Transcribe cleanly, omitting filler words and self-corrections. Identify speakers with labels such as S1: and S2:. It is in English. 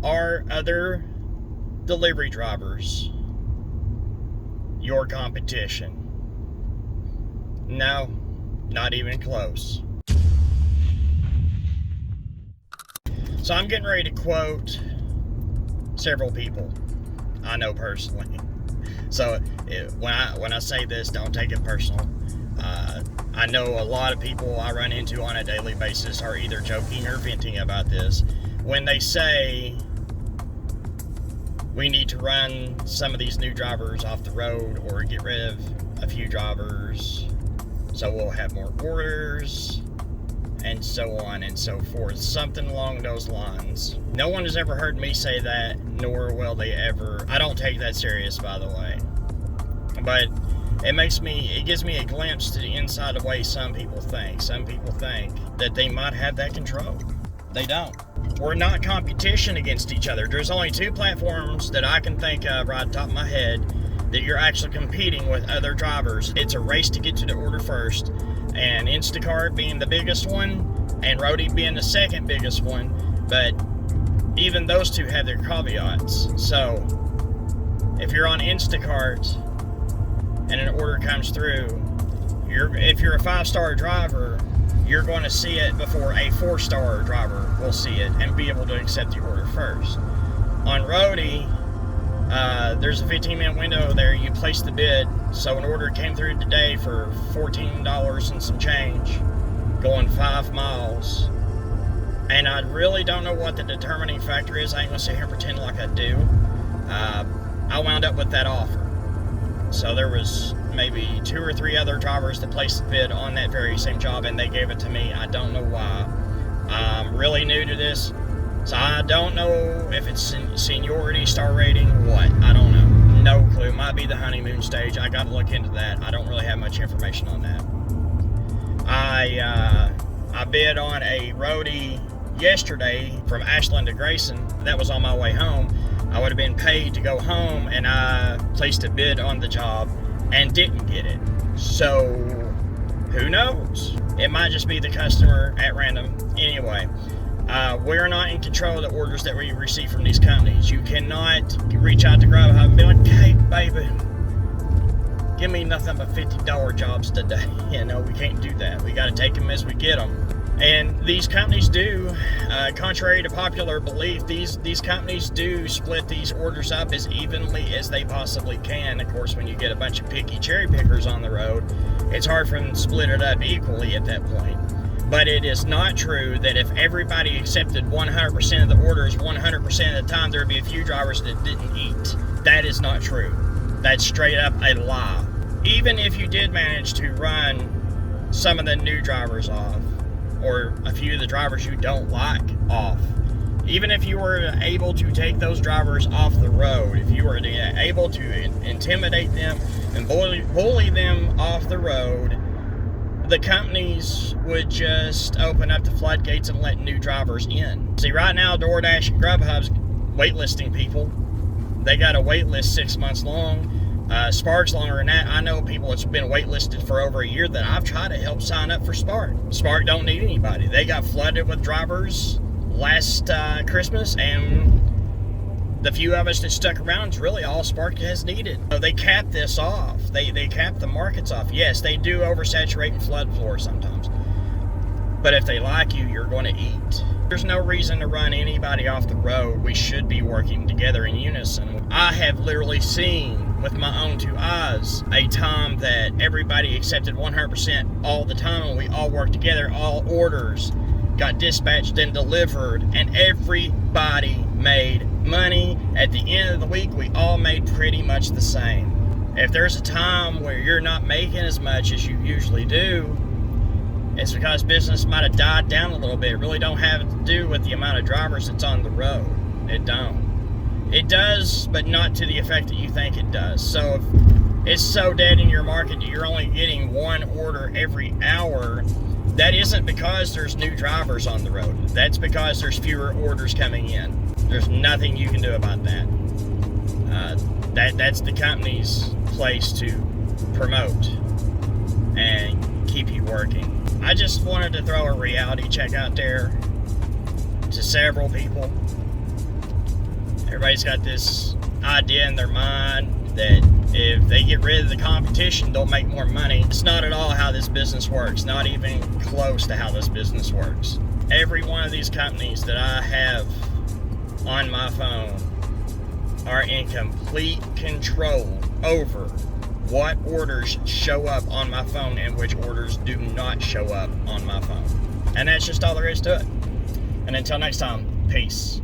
S1: Are other delivery drivers your competition? No, not even close. So I'm getting ready to quote several people I know personally. So when I say this, don't take it personal. I know a lot of people I run into on a daily basis are either joking or venting about this when they say we need to run some of these new drivers off the road or get rid of a few drivers so we'll have more orders, and so on and so forth. Something along those lines. No one has ever heard me say that, nor will they ever. I don't take that serious, by the way. But it gives me a glimpse to the inside of the way some people think. Some people think that they might have that control. They don't. We're not competition against each other. There's only two platforms that I can think of right off the top of my head that you're actually competing with other drivers. It's a race to get to the order first, and Instacart being the biggest one, and Roadie being the second biggest one. But even those two have their caveats. So if you're on Instacart and an order comes through, if you're a 5-star driver, you're going to see it before a 4-star driver will see it and be able to accept the order first. On Roadie, there's a 15-minute window there. You place the bid. So an order came through today for $14 and some change, going 5 miles. And I really don't know what the determining factor is. I ain't going to sit here and pretend like I do. I wound up with that offer. So there was maybe 2 or 3 other drivers that placed the bid on that very same job, and they gave it to me. I don't know why. I'm really new to this, so I don't know if it's seniority, star rating, what. I don't know. No clue. Might be the honeymoon stage. I got to look into that. I don't really have much information on that. I bid on a Roadie yesterday from Ashland to Grayson. That was on my way home. I would have been paid to go home, and I placed a bid on the job and didn't get it. So who knows? It might just be the customer at random. Anyway, we're not in control of the orders that we receive from these companies. You cannot reach out to grubhub and be like, hey baby, give me nothing but $50 jobs today. You know, we can't do that. We got to take them as we get them. And these companies do, contrary to popular belief, these companies do split these orders up as evenly as they possibly can. Of course, when you get a bunch of picky cherry pickers on the road, it's hard for them to split it up equally at that point. But it is not true that if everybody accepted 100% of the orders 100% of the time, there would be a few drivers that didn't eat. That is not true. That's straight up a lie. Even if you did manage to run some of the new drivers off, or a few of the drivers you don't like off, even if you were able to take those drivers off the road, if you were able to intimidate them and bully them off the road, the companies would just open up the floodgates and let new drivers in. See, right now, DoorDash and Grubhub's waitlisting people. They got a wait list 6 months long. Spark's longer than that. I know people that's been waitlisted for over a year that I've tried to help sign up for Spark. Spark don't need anybody. They got flooded with drivers last Christmas, and the few of us that stuck around is really all Spark has needed. So they cap this off. They cap the markets off. Yes, they do oversaturate and flood floor sometimes. But if they like you, you're going to eat. There's no reason to run anybody off the road. We should be working together in unison. I have literally seen with my own 2 eyes a time that everybody accepted 100% all the time, and we all worked together. All orders got dispatched and delivered, and everybody made money. At the end of the week, we all made pretty much the same. If there's a time where you're not making as much as you usually do, it's because business might have died down a little bit. It really don't have to do with the amount of drivers that's on the road. It don't. It does, but not to the effect that you think it does. So if it's so dead in your market that you're only getting 1 order every hour, that isn't because there's new drivers on the road. That's because there's fewer orders coming in. There's nothing you can do about that. That's the company's place to promote and keep you working. I just wanted to throw a reality check out there to several people. Everybody's got this idea in their mind that if they get rid of the competition, they'll make more money. It's not at all how this business works, not even close to how this business works. Every one of these companies that I have on my phone are in complete control over what orders show up on my phone and which orders do not show up on my phone. And that's just all there is to it. And until next time, peace.